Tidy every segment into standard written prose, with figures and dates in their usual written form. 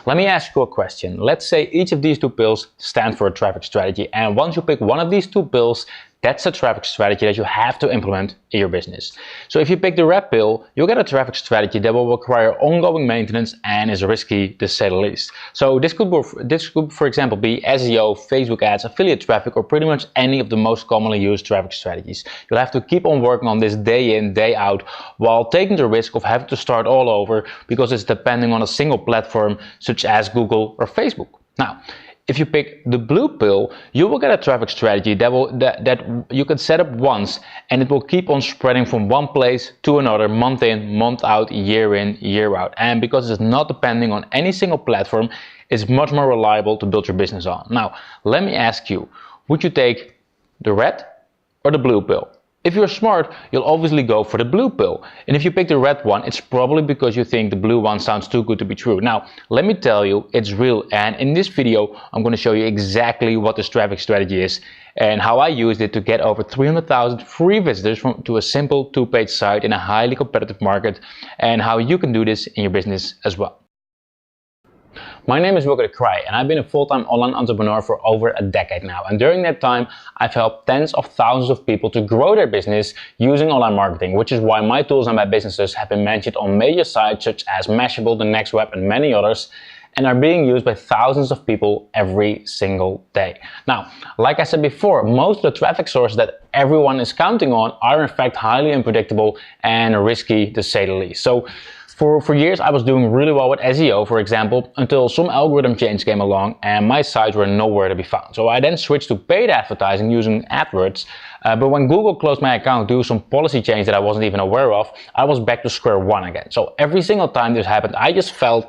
let me ask you a question. Let's say each of these two pills stand for a traffic strategy, and once you pick one of these two pills, that's a traffic strategy that you have to implement in your business. So if you pick the red pill, you'll get a traffic strategy that will require ongoing maintenance and is risky to say the least. So this could for example be SEO, Facebook ads, affiliate traffic, or pretty much any of the most commonly used traffic strategies. You'll have to keep on working on this day in, day out, while taking the risk of having to start all over because it's depending on a single platform such as Google or Facebook. Now, if you pick the blue pill, you will get a traffic strategy that you can set up once, and it will keep on spreading from one place to another, month in, month out, year in, year out. And because it's not depending on any single platform, it's much more reliable to build your business on. Now, let me ask you, would you take the red or the blue pill? If you're smart, you'll obviously go for the blue pill. And if you pick the red one, it's probably because you think the blue one sounds too good to be true. Now, let me tell you, it's real. And in this video, I'm going to show you exactly what this traffic strategy is and how I used it to get over 300,000 free visitors to a simple 2-page site in a highly competitive market, and how you can do this in your business as well. My name is Wilke de Kraai, and I've been a full-time online entrepreneur for over a decade now. And during that time, I've helped tens of thousands of people to grow their business using online marketing, which is why my tools and my businesses have been mentioned on major sites such as Mashable, The Next Web, and many others, and are being used by thousands of people every single day. Now, like I said before, most of the traffic sources that everyone is counting on are in fact highly unpredictable and risky to say the least. So, For years I was doing really well with SEO, for example, until some algorithm change came along and my sites were nowhere to be found. So I then switched to paid advertising using AdWords, but when Google closed my account due to some policy change that I wasn't even aware of, I was back to square one again. So every single time this happened, I just felt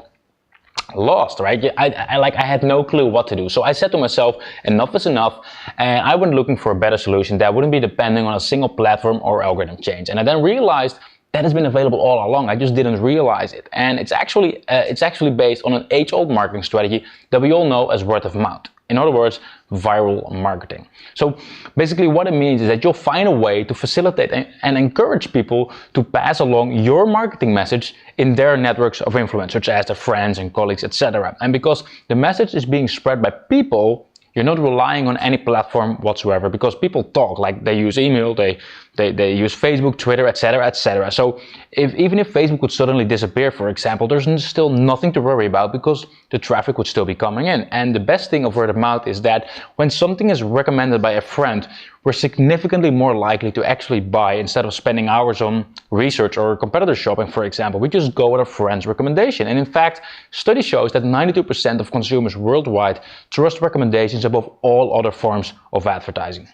lost, right? I had no clue what to do. So I said to myself, enough is enough, and I went looking for a better solution that wouldn't be depending on a single platform or algorithm change. And I then realized that has been available all along. I just didn't realize it. And it's actually based on an age-old marketing strategy that we all know as word of mouth. In other words, viral marketing. So basically what it means is that you'll find a way to facilitate and encourage people to pass along your marketing message in their networks of influence, such as their friends and colleagues, etc. And because the message is being spread by people, you're not relying on any platform whatsoever, because people talk, like they use email, they use Facebook, Twitter, etc., etc. So even if Facebook would suddenly disappear, for example, there's still nothing to worry about because the traffic would still be coming in. And the best thing of word of mouth is that when something is recommended by a friend, we're significantly more likely to actually buy instead of spending hours on research or competitor shopping, for example. We just go with a friend's recommendation. And in fact, study shows that 92% of consumers worldwide trust recommendations above all other forms of advertising.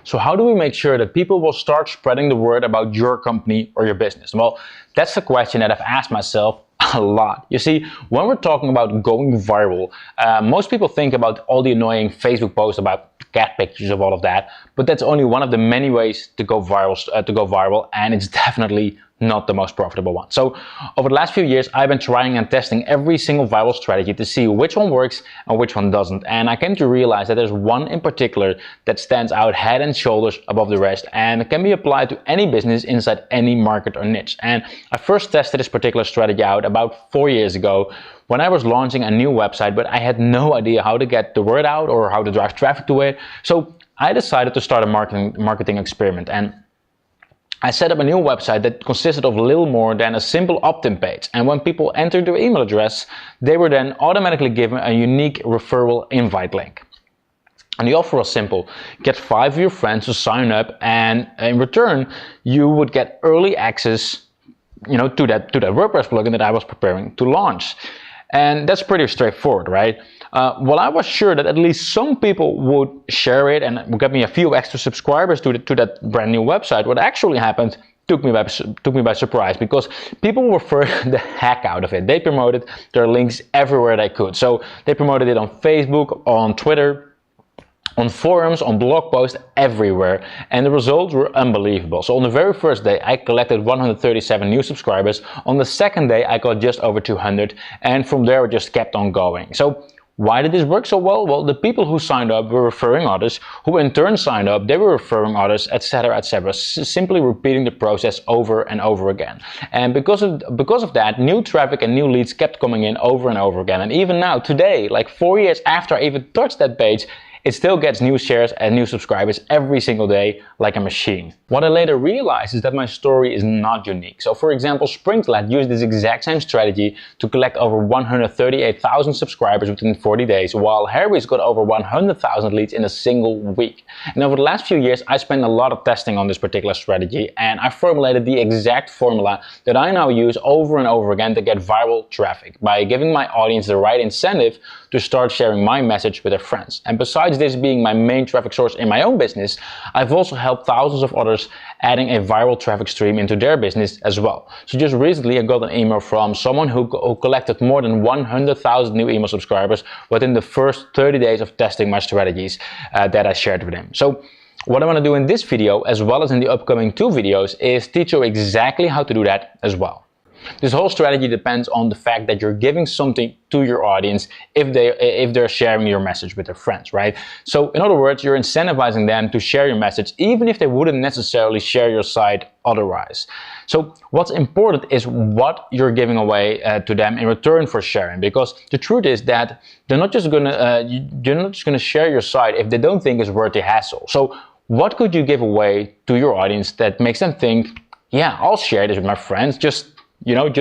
So how do we make sure that people will start spreading the word about your company or your business? Well, that's the question that I've asked myself a lot. You see, when we're talking about going viral, most people think about all the annoying Facebook posts about cat pictures of all of that, but that's only one of the many ways to go viral, and it's definitely not the most profitable one. So over the last few years, I've been trying and testing every single viral strategy to see which one works and which one doesn't. And I came to realize that there's one in particular that stands out head and shoulders above the rest, and it can be applied to any business inside any market or niche. And I first tested this particular strategy out about 4 years ago when I was launching a new website, but I had no idea how to get the word out or how to drive traffic to it. So I decided to start a marketing experiment, and I set up a new website that consisted of little more than a simple opt-in page. And when people entered their email address, they were then automatically given a unique referral invite link. And the offer was simple: get 5 of your friends to sign up, and in return, you would get early access, to that WordPress plugin that I was preparing to launch. And that's pretty straightforward, right? Well, I was sure that at least some people would share it and would get me a few extra subscribers to that brand new website. What actually happened took me by surprise, because people were referring the heck out of it. They promoted their links everywhere they could. So they promoted it on Facebook, on Twitter, on forums, on blog posts, everywhere, and the results were unbelievable. So on the very first day, I collected 137 new subscribers. On the second day, I got just over 200, and from there it just kept on going. So Why did this work so well? Well, the people who signed up were referring others, who in turn signed up, they were referring others, etc., etc. Simply repeating the process over and over again. And because of that, new traffic and new leads kept coming in over and over again. And even now, today, like 4 years after I even touched that page, it still gets new shares and new subscribers every single day like a machine. What I later realized is that my story is not unique. So for example, Springslad used this exact same strategy to collect over 138,000 subscribers within 40 days, while Harry's got over 100,000 leads in a single week. And over the last few years, I spent a lot of testing on this particular strategy, and I formulated the exact formula that I now use over and over again to get viral traffic by giving my audience the right incentive to start sharing my message with their friends. And besides this being my main traffic source in my own business, I've also helped thousands of others adding a viral traffic stream into their business as well. So just recently I got an email from someone who collected more than 100,000 new email subscribers within the first 30 days of testing my strategies that I shared with him. So what I want to do in this video, as well as in the upcoming 2 videos, is teach you exactly how to do that as well. This whole strategy depends on the fact that you're giving something to your audience if they're sharing your message with their friends, right? So in other words, you're incentivizing them to share your message even if they wouldn't necessarily share your site otherwise. So what's important is what you're giving away to them in return for sharing, because the truth is that they're not just gonna share your site if they don't think it's worth the hassle. So what could you give away to your audience that makes them think, yeah, I'll share this with my friends, just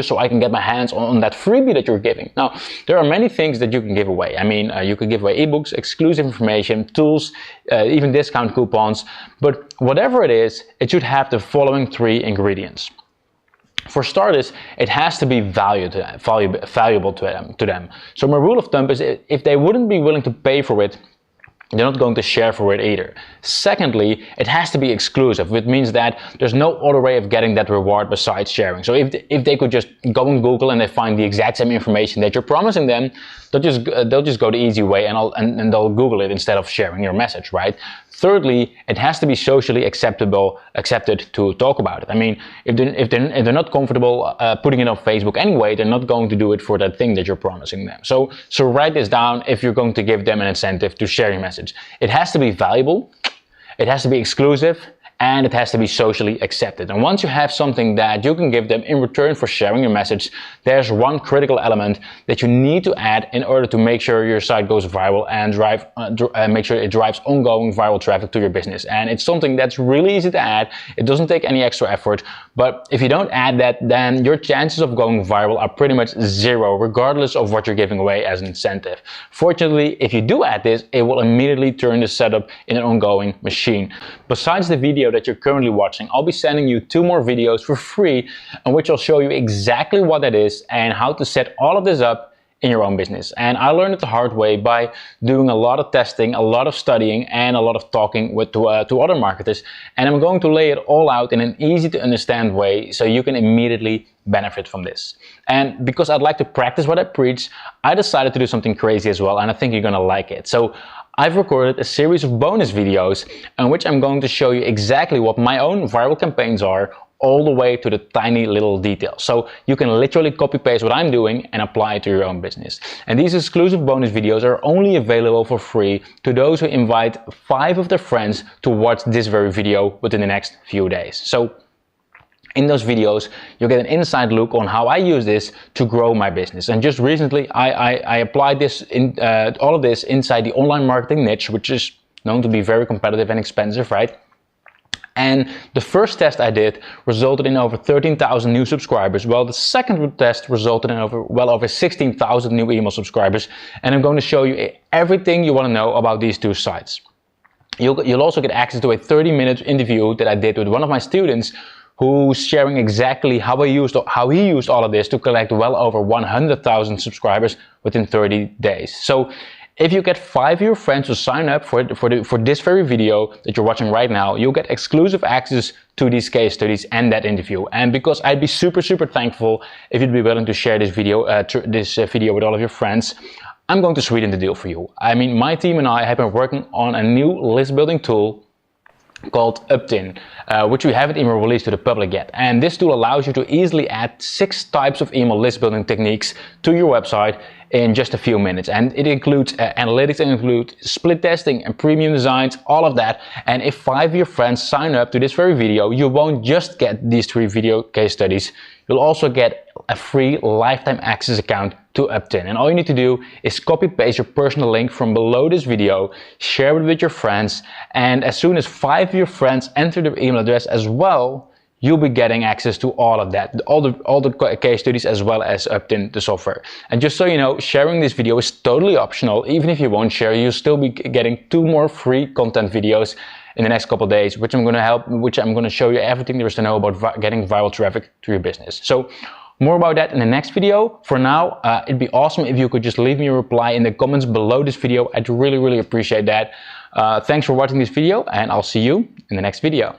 so I can get my hands on that freebie that you're giving. Now, there are many things that you can give away. I mean, you could give away ebooks, exclusive information, tools, even discount coupons. But whatever it is, it should have the following 3 ingredients. For starters, it has to be valuable to them. So my rule of thumb is if they wouldn't be willing to pay for it, they're not going to share for it either. Secondly, it has to be exclusive, which means that there's no other way of getting that reward besides sharing. So if they could just go on Google and they find the exact same information that you're promising them, they'll just go the easy way and they'll Google it instead of sharing your message, right? Thirdly, it has to be socially accepted to talk about it. I mean, if they're not comfortable putting it on Facebook anyway, they're not going to do it for that thing that you're promising them. So write this down if you're going to give them an incentive to share your message. It has to be valuable, it has to be exclusive, and it has to be socially accepted. And once you have something that you can give them in return for sharing your message, there's one critical element that you need to add in order to make sure your site goes viral and make sure it drives ongoing viral traffic to your business. And it's something that's really easy to add. It doesn't take any extra effort, but if you don't add that, then your chances of going viral are pretty much 0, regardless of what you're giving away as an incentive. Fortunately, if you do add this, it will immediately turn the setup in an ongoing machine. Besides the video that you're currently watching, I'll be sending you 2 more videos for free in which I'll show you exactly what that is and how to set all of this up in your own business. And I learned it the hard way by doing a lot of testing, a lot of studying, and a lot of talking to other marketers. And I'm going to lay it all out in an easy to understand way so you can immediately benefit from this. And because I'd like to practice what I preach, I decided to do something crazy as well, and I think you're gonna like it. So I've recorded a series of bonus videos in which I'm going to show you exactly what my own viral campaigns are, all the way to the tiny little details. So you can literally copy paste what I'm doing and apply it to your own business. And these exclusive bonus videos are only available for free to those who invite 5 of their friends to watch this very video within the next few days. So in those videos, you'll get an inside look on how I use this to grow my business. And just recently, I applied this all of this inside the online marketing niche, which is known to be very competitive and expensive, right? And the first test I did resulted in over 13,000 new subscribers, while the second test resulted in over 16,000 new email subscribers. And I'm going to show you everything you want to know about these 2 sites. You'll also get access to a 30-minute interview that I did with one of my students, who's sharing exactly how he used all of this to collect well over 100,000 subscribers within 30 days. So if you get 5 of your friends to sign up for this very video that you're watching right now, you'll get exclusive access to these case studies and that interview. And because I'd be super thankful if you'd be willing to share this video with all of your friends, I'm going to sweeten the deal for you. I mean, my team and I have been working on a new list building tool called UpViral, which we haven't even released to the public yet. And this tool allows you to easily add 6 types of email list building techniques to your website in just a few minutes. And it includes analytics, it includes split testing and premium designs, all of that. And if 5 of your friends sign up to this very video, you won't just get these 3 video case studies, you'll also get a free lifetime access account to UpViral. And all you need to do is copy paste your personal link from below this video, share it with your friends, and as soon as 5 of your friends enter their email address as well, you'll be getting access to all of that, all the case studies as well as UpViral, the software. And just so you know, sharing this video is totally optional. Even if you won't share, you'll still be getting 2 more free content videos in the next couple of days, which I'm going to show you everything there is to know about getting viral traffic to your business. So more about that in the next video. For now, it'd be awesome if you could just leave me a reply in the comments below this video. I'd really appreciate that. Thanks for watching this video, and I'll see you in the next video.